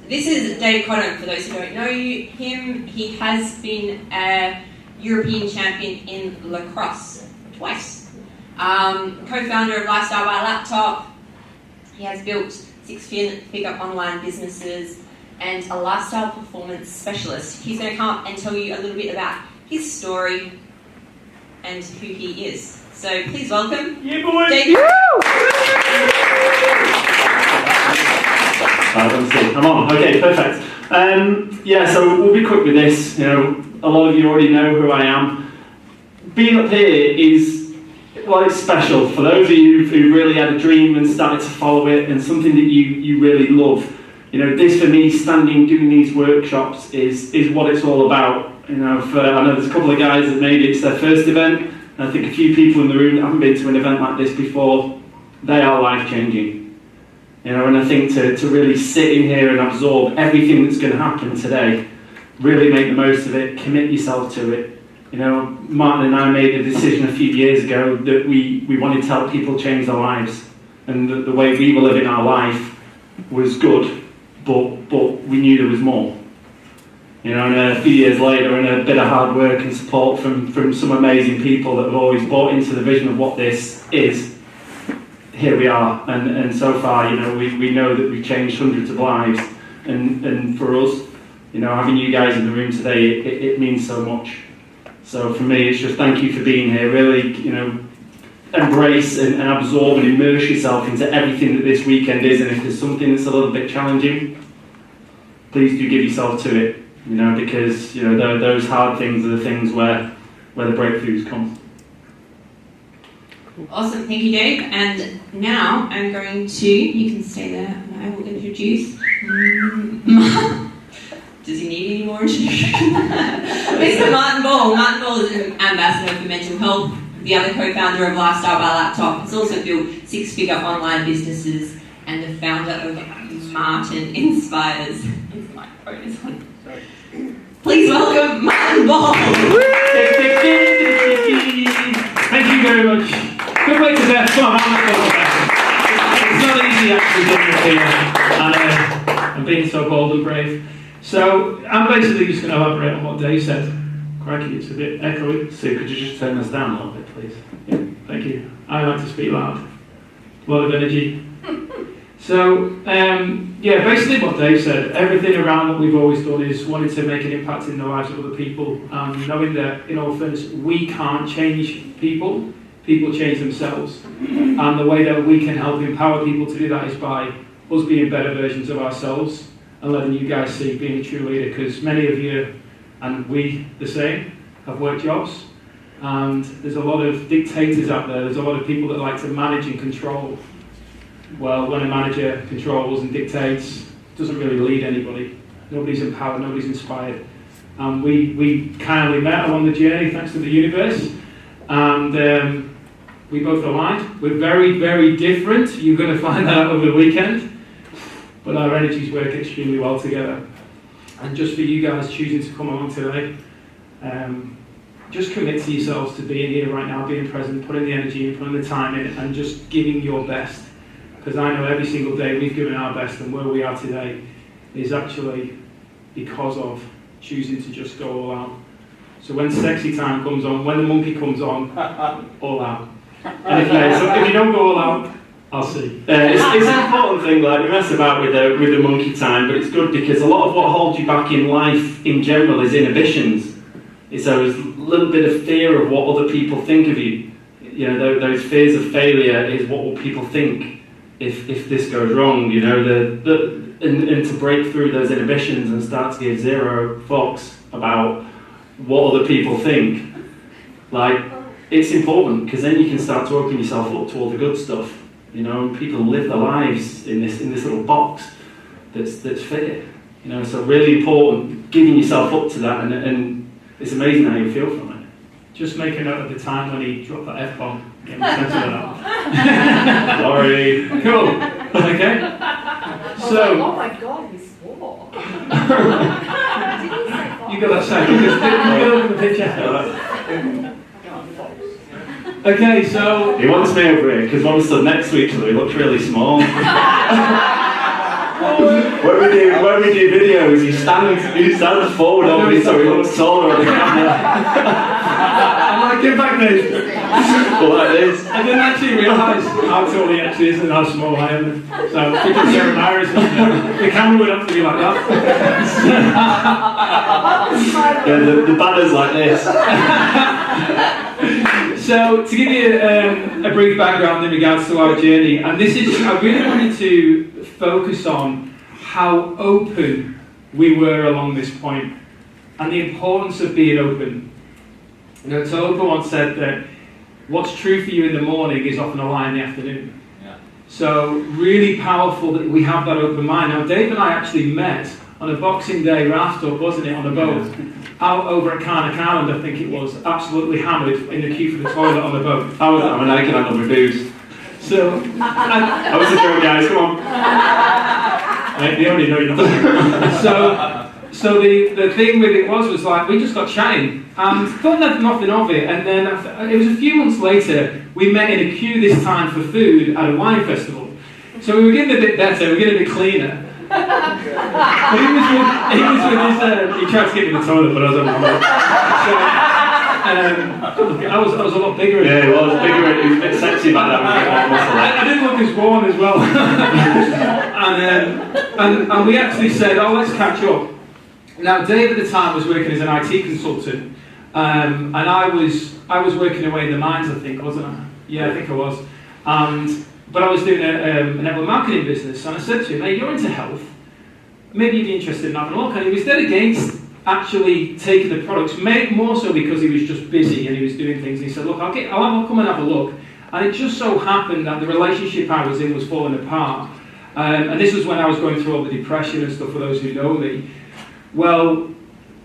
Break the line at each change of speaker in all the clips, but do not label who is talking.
This is Dave Cotton, for those who don't know him. He has been a European champion in lacrosse twice. Co-founder of Lifestyle by Laptop. He has built six-figure online businesses and a lifestyle performance specialist. He's going to come up and tell you a little bit about his story and who he is. So please welcome Dave.
I'm on. Okay, perfect. So we'll be quick with this. You know, a lot of you already know who I am. Being up here is, well, it's special for those of you who really had a dream and started to follow it, and something that you really love. You know, this for me, standing doing these workshops is what it's all about. You know, I know there's a couple of guys that maybe it's their first event. And I think a few people in the room that haven't been to an event like this before. They are life changing. You know, and I think to really sit in here and absorb everything that's going to happen today, really make the most of it, commit yourself to it. You know, Martin and I made a decision a few years ago that we wanted to help people change their lives, and the way we were living our life was good, but we knew there was more. You know, and a few years later, and a bit of hard work and support from some amazing people that have always bought into the vision of what this is, here we are, and so far, you know, we know that we've changed hundreds of lives, and for us, you know, having you guys in the room today, it means so much. So for me, it's just thank you for being here. Really, you know, embrace and absorb and immerse yourself into everything that this weekend is, and if there's something that's a little bit challenging, please do give yourself to it. You know, because you know those hard things are the things where the breakthroughs come.
Awesome, thank you, Dave. And now I'm going to, you can stay there, and I will introduce. Does he need any more introduction? Mr. Martin Ball. Martin Ball is an ambassador for mental health, the other co-founder of Lifestyle by Laptop. He's also built six-figure online businesses and the founder of Martin Inspires. His microphone is on. Sorry. Please welcome Martin Ball.
Thank you very much. Good way to death. Come on, it's not easy actually doing this here, and being so bold and brave. So I'm basically just going to elaborate on what Dave said. Crikey, it's a bit echoey.
So could you just turn us down a little bit, please?
Yeah, thank you. I like to speak loud. A lot of energy. So, basically what Dave said, everything around what we've always done is wanting to make an impact in the lives of other people, knowing that, in all fairness, we can't change people change themselves. And the way that we can help empower people to do that is by us being better versions of ourselves and letting you guys see being a true leader, because many of you, and we the same, have work jobs, and there's a lot of dictators out there, there's a lot of people that like to manage and control. Well, when a manager controls and dictates, doesn't really lead anybody. Nobody's empowered, nobody's inspired. And we kindly met along the journey, thanks to the universe, and we both aligned. We're very, very different. You're going to find that out over the weekend. But our energies work extremely well together. And just for you guys choosing to come along today, just commit to yourselves to being here right now, being present, putting the energy in, putting the time in, and just giving your best. Because I know every single day we've given our best, and where we are today is actually because of choosing to just go all out. So when sexy time comes on, when the monkey comes on, all out. And if you don't go all out, I'll see.
It's an important thing, like we mess about with the monkey time, but it's good because a lot of what holds you back in life in general is inhibitions. It's a little bit of fear of what other people think of you. You know, those fears of failure is what will people think if this goes wrong. You know, and to break through those inhibitions and start to give zero fucks about what other people think, like, it's important, because then you can start to open yourself up to all the good stuff. You know, people live their lives in this little box that's fit. You know, so really important giving yourself up to that, and it's amazing how you feel from it.
Just make a note of the time when he dropped that F-bomb. Get me sense of that.
Sorry.
Cool. Okay. So.
Oh my God, he swore.
You got that second. Just look at the picture. Okay, so
he wants me over here because when we stood next to each other, he looked really small. When we do videos, he stands forward on me so he looks taller on the camera.
I'm like, get back there.
Well, like this.
I didn't actually realise how tall he actually is and how small I am. So because they're embarrassed, the camera would have to be like that.
Yeah, the banner's like this.
So to give you a brief background in regards to our journey, and this is, I really wanted to focus on how open we were along this point and the importance of being open. You know, Topa once said that what's true for you in the morning is often a lie in the afternoon.
Yeah.
So really powerful that we have that open mind. Now Dave and I actually met on a Boxing Day raft up, wasn't it, on a boat, out over at Carnac Island, I think it was, absolutely hammered in the queue for the toilet on the boat.
I'm an icon on my booze.
So,
That was the joke, guys, come on.
they already know you're not. So the thing with it was like, we just got chatting, and thought nothing of it, and then it was a few months later, we met in a queue this time for food at a wine festival. So we were getting a bit better, we were getting a bit cleaner. But he was with his, he tried to get me in the toilet, but I was on my way. So, I was a lot bigger.
Yeah, he was bigger, he was a bit sexy back then.
I didn't look as warm as well. and we actually said, oh, let's catch up. Now, Dave at the time was working as an IT consultant, and I was working away in the mines, I think, wasn't I? Yeah, I think I was. But I was doing a network marketing business, and I said to him, hey, you're into health, maybe you'd be interested in having a look. And he was dead against actually taking the products, more so because he was just busy and he was doing things. And he said, look, I'll come and have a look. And it just so happened that the relationship I was in was falling apart. And this was when I was going through all the depression and stuff, for those who know me. Well,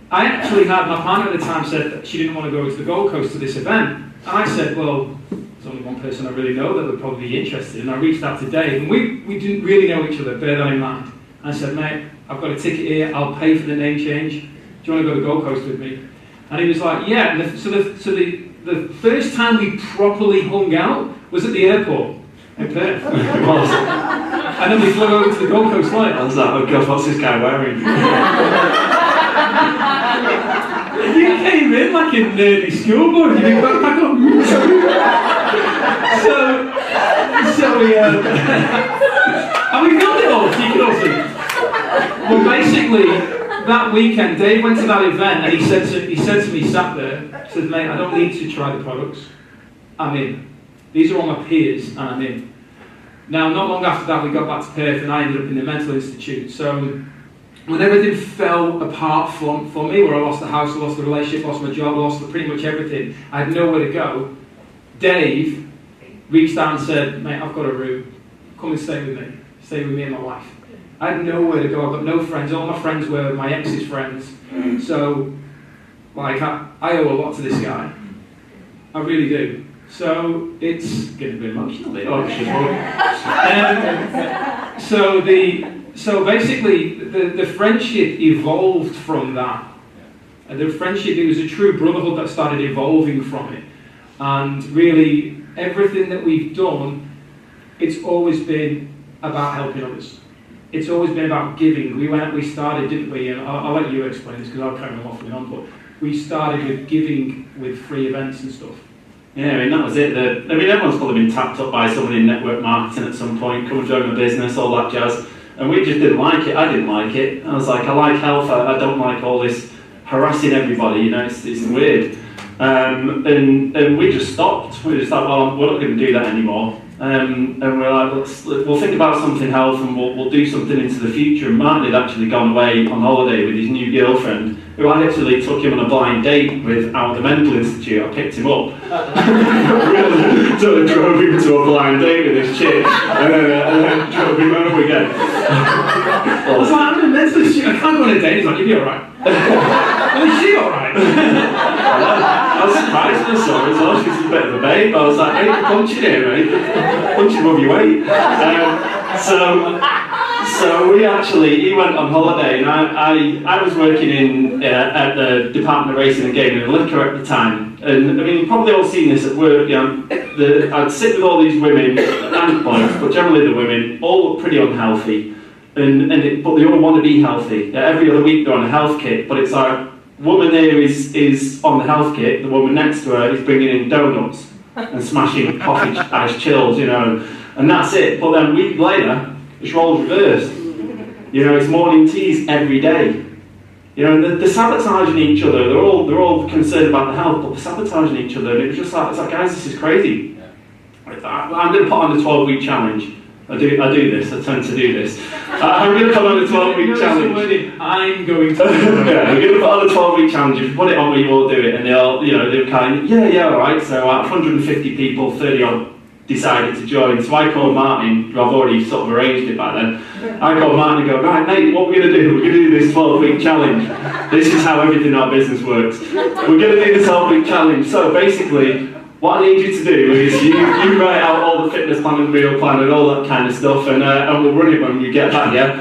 I actually had, my partner at the time said that she didn't want to go to the Gold Coast to this event. And I said, well, there's only one person I really know that would probably be interested. And I reached out to Dave, and we didn't really know each other, bear that in mind. And I said, mate, I've got a ticket here, I'll pay for the name change. Do you want to go to the Gold Coast with me? And he was like, yeah. And so the first time we properly hung out was at the airport in Perth.
It was.
And then we flew over to the Gold Coast like.
I was like, oh God, what's this guy wearing?
You came in like a nerdy schoolboy, you didn't back up. So we, and we filmed it all, you can all see. Well, basically, that weekend, Dave went to that event, and he said to me, sat there, he said, mate, I don't need to try the products. I'm in. These are all my peers, and I'm in. Now, not long after that, we got back to Perth, and I ended up in the mental institute. So when everything fell apart for me, where I lost the house, I lost the relationship, lost my job, lost pretty much everything, I had nowhere to go. Dave reached out and said, mate, I've got a room. Come and stay with me. Stay with me and my wife. I had nowhere to go. I've got no friends. All my friends were my ex's friends. So, like, I owe a lot to this guy. I really do. So, it's getting a bit emotional there. So basically, the friendship evolved from that. And the friendship, it was a true brotherhood that started evolving from it. And really, everything that we've done, it's always been about helping others. It's always been about giving. We started, didn't we? And I'll let you explain this because I'll carry on waffling on. But we started with giving with free events and stuff.
Yeah, I mean, that was it. Everyone's probably been tapped up by someone in network marketing at some point, come and join my business, all that jazz. And we just didn't like it. I didn't like it. I was like, I like health. I don't like all this harassing everybody. You know, it's weird. And we just stopped. We just thought, well, we're not going to do that anymore. And we're like, we'll think about something health, and we'll do something into the future. And Martin had actually gone away on holiday with his new girlfriend, who I actually took him on a blind date with out of the mental institute. I picked him up, sort of drove him to a blind date with his chick, and then drove him home again.
I was like, I'm in a mental institute, I can't go on a date. He's like, you'll be alright. Well, is she alright?
I was surprised when I saw her as well. She's a bit of a babe. I was like, hey, punch in here, mate. Punch above your weight. So he went on holiday, and I was working at the Department of Racing and Gaming and Liquor at the time. And I mean, you've probably all seen this at work. You know, I'd sit with all these women and boys, but generally the women all look pretty unhealthy. but they all want to be healthy. Every other week they're on a health kit, but it's like, woman here is on the health kit, the woman next to her is bringing in donuts and smashing coffee ice chills, you know, and that's it. But then a week later, it's roles reversed. You know, it's morning teas every day. You know, they're sabotaging each other. They're all concerned about the health, but they're sabotaging each other. And it was just like, it's like, guys, this is crazy. I'm going to put on the 12-week challenge. I do this. I tend to do this. I'm going to put on the 12-week challenge.
I'm going to.
Yeah, I'm going to put on the 12-week challenge. If you put it on where you all do it, and they'll kind of, yeah, all right. So 150 people, 30 odd decided to join. So I called Martin, who I've already sort of arranged it by then. I called Martin and go, right, mate, what we're going to do? We're going to do this 12-week challenge. This is how everything in our business works. We're going to do this 12-week challenge. So basically, what I need you to do is you write out all the fitness plan and meal plan and all that kind of stuff, and we'll run it when you get back, yeah?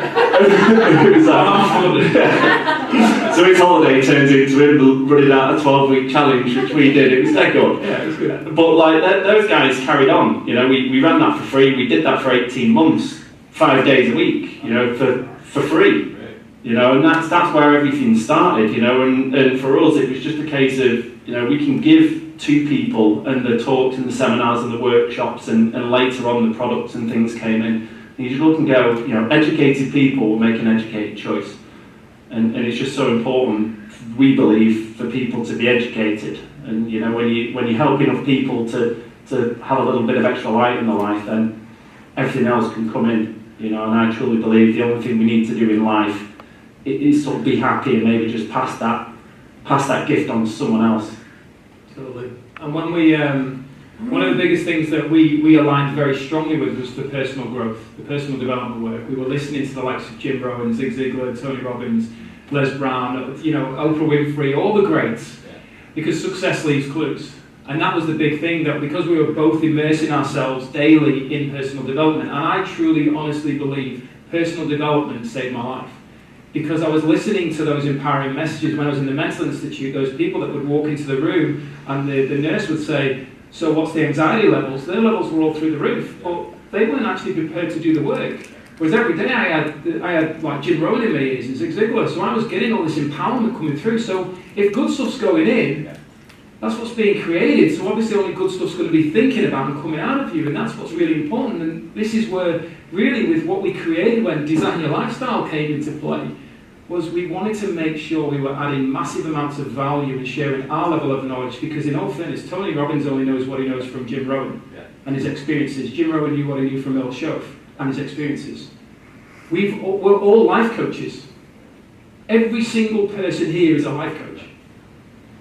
So his holiday turns into him running out a 12-week challenge, which we did. It was dead good.
Yeah, it was good.
But like those guys carried on. You know, we ran that for free. We did that for 18 months, 5 days a week. You know, for free. You know, and that's where everything started. You know, and for us it was just a case of, you know, we can give to people, and the talks and the seminars and the workshops, and later on the products and things came in. And you just look and go, you know, educated people will make an educated choice. And it's just so important, we believe, for people to be educated. And you know, when you help enough people to have a little bit of extra light in their life, then everything else can come in. You know, and I truly believe the only thing we need to do in life is sort of be happy and maybe just pass that gift on to someone else.
Totally. And when we, one of the biggest things that we aligned very strongly with was the personal growth, the personal development work. We were listening to the likes of Jim Rohn, Zig Ziglar, Tony Robbins, Les Brown, you know, Oprah Winfrey, all the greats, because success leaves clues. And that was the big thing, that because we were both immersing ourselves daily in personal development, and I truly, honestly believe personal development saved my life. Because I was listening to those empowering messages when I was in the mental institute, those people that would walk into the room and the nurse would say, so what's the anxiety levels? Their levels were all through the roof. Well, they weren't actually prepared to do the work. Whereas every day I had like Jim Rohn in my ears and Zig Ziglar, so I was getting all this empowerment coming through. So if good stuff's going in, that's what's being created. So obviously only good stuff's going to be thinking about and coming out of you, and that's what's really important. And this is where, really, with what we created when Design Your Lifestyle came into play, was we wanted to make sure we were adding massive amounts of value and sharing our level of knowledge, because in all fairness, Tony Robbins only knows what he knows from Jim Rohn and his experiences. Jim Rohn knew what he knew from Earl Shoaff and his experiences. We're all life coaches. Every single person here is a life coach.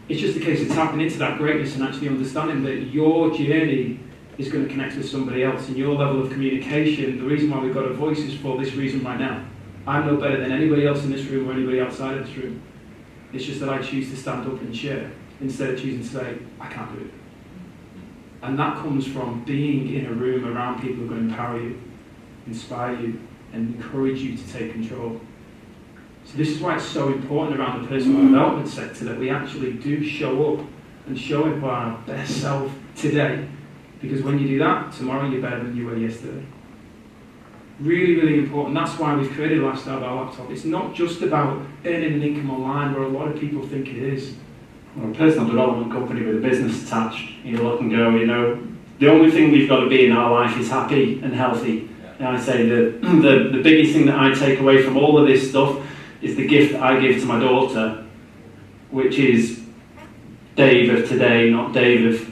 It's just a case of tapping into that greatness and actually understanding that your journey is going to connect with somebody else, and your level of communication, the reason why we've got a voice is for this reason right now. I'm no better than anybody else in this room or anybody outside of this room. It's just that I choose to stand up and share instead of choosing to say, I can't do it. And that comes from being in a room around people who are going to empower you, inspire you, and encourage you to take control. So this is why it's so important around the personal development sector that we actually do show up and show up our best self today. Because when you do that, tomorrow you're better than you were yesterday. Really, really important. That's why we've created Lifestyle by Laptop. It's not just about earning an income online, where a lot of people think it is.
Well, a personal development company with a business attached, you look and go, you know, the only thing we've got to be in our life is happy and healthy. And I say the biggest thing that I take away from all of this stuff is the gift that I give to my daughter, which is Dave of today, not Dave of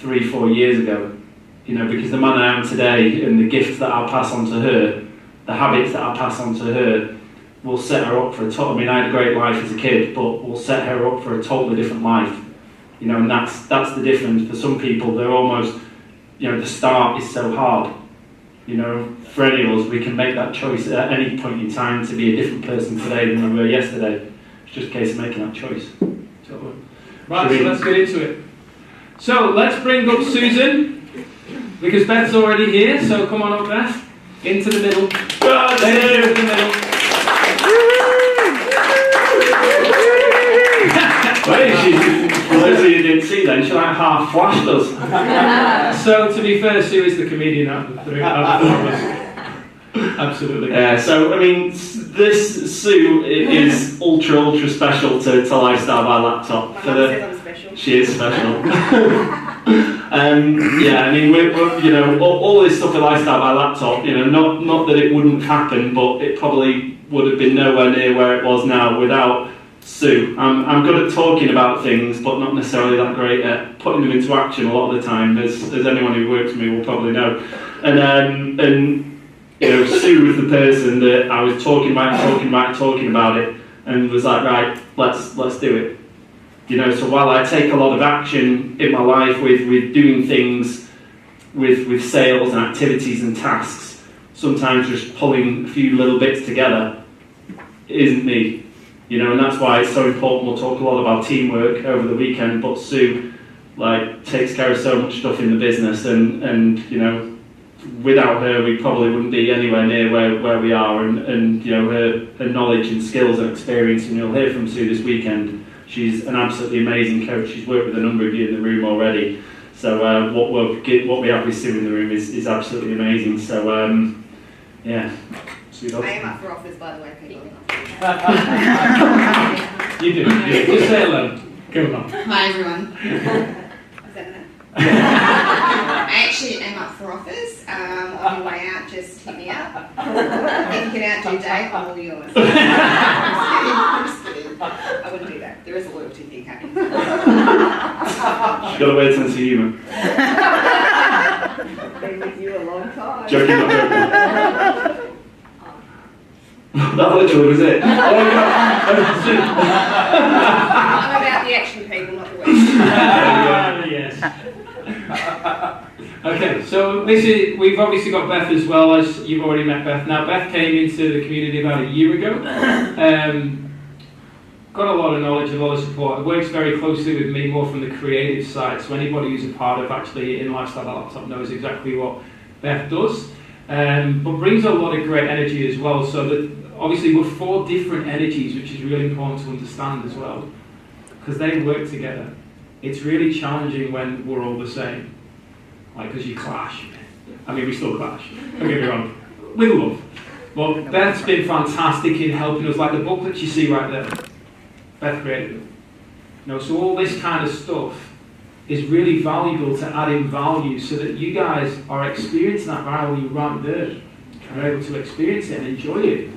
3-4 years ago. You know, because the man I am today and the gifts that I'll pass on to her, the habits that I'll pass on to her, will set her up for I mean, I had a great life as a kid, but will set her up for a totally different life. You know, and that's the difference. For some people, they're almost, you know, the start is so hard. You know, for any of us, we can make that choice at any point in time to be a different person today than we were yesterday. It's just a case of making that choice.
Totally. Right, so let's get into it. So let's bring up Susan, because Beth's already here, so come on up, Beth. Into the middle. There, into the middle.
For those of you who didn't see then, she like half flashed us.
So to be fair, Sue is the comedian out of the four of us. Absolutely.
So, I mean, this Sue is ultra special to Lifestyle by Laptop.
My
For
mum
the,
says I'm special.
she is special. Yeah, I mean, we're you know, all this stuff with Lifestyle by Laptop, you know, not that it wouldn't happen, but it probably would have been nowhere near where it was now without Sue. I'm good at talking about things, but not necessarily that great at putting them into action a lot of the time, as anyone who works with me will probably know. And you know, Sue was the person that I was talking about it, and was like, right, let's do it. You know, so while I take a lot of action in my life with doing things with sales and activities and tasks, sometimes just pulling a few little bits together isn't me. You know, and that's why it's so important. We'll talk a lot about teamwork over the weekend, but Sue takes care of so much stuff in the business, and you know, without her we probably wouldn't be anywhere near where we are, and you know, her knowledge and skills and experience, and you'll hear from Sue this weekend. She's an absolutely amazing coach. She's worked with a number of you in the room already. So what we have with Sue in the room is absolutely amazing. So yeah. Sue,
I am up for offers, by the way, people.
You do. Yeah. Just say hello. Come on.
Hi everyone.
Is that enough?
I actually am up for offers. On your way out, just hit me up. If you can outdo Dave, I'm all yours. I'm just kidding. I wouldn't do that. There is a loyalty thing happening.
She's got a weird sense of humour.
Been with you a long time.
Joking, not joking. That literally was it. Oh my God.
I'm about the action, people, not the words.
Yes. Okay, so we've obviously got Beth as well, as you've already met Beth. Now, Beth came into the community about a year ago. Got a lot of knowledge, a lot of support. Works very closely with me, more from the creative side. So anybody who's a part of actually in Lifestyle by Laptop knows exactly what Beth does. But brings a lot of great energy as well. So that obviously we're 4 different energies, which is really important to understand as well, because they work together. It's really challenging when we're all the same, like, because you clash. I mean, we still clash, don't get me wrong, with love. Well, Beth's been fantastic in helping us, like the book that you see right there. Beth created it. You know, so all this kind of stuff is really valuable to add in value, so that you guys are experiencing that value right there and are able to experience it and enjoy it.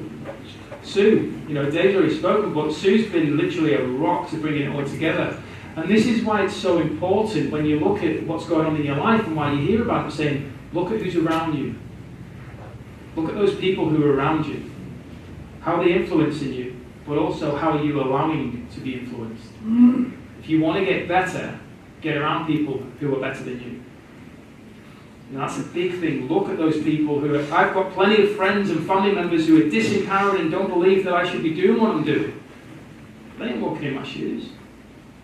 Sue, you know, Dave's already spoken, but Sue's been literally a rock to bring it all together. And this is why it's so important when you look at what's going on in your life, and why you hear about it, saying, look at who's around you. Look at those people who are around you. How are they influencing you, but also how are you allowing to be influenced? If you want to get better, get around people who are better than you. And that's a big thing. Look at those people who are... I've got plenty of friends and family members who are disempowered and don't believe that I should be doing what I'm doing. They ain't walking in my shoes.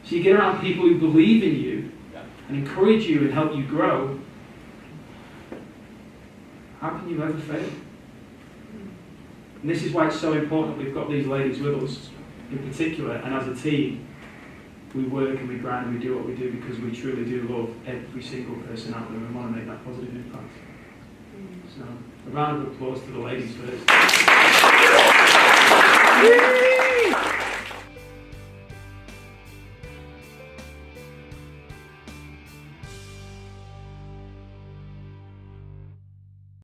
So you get around people who believe in you and encourage you and help you grow. How can you ever fail? And this is why it's so important that we've got these ladies with us in particular, and as a team, we work and we grind and we do what we do because we truly do love every single person out there and want to make that positive impact. So, a round of applause to the ladies first.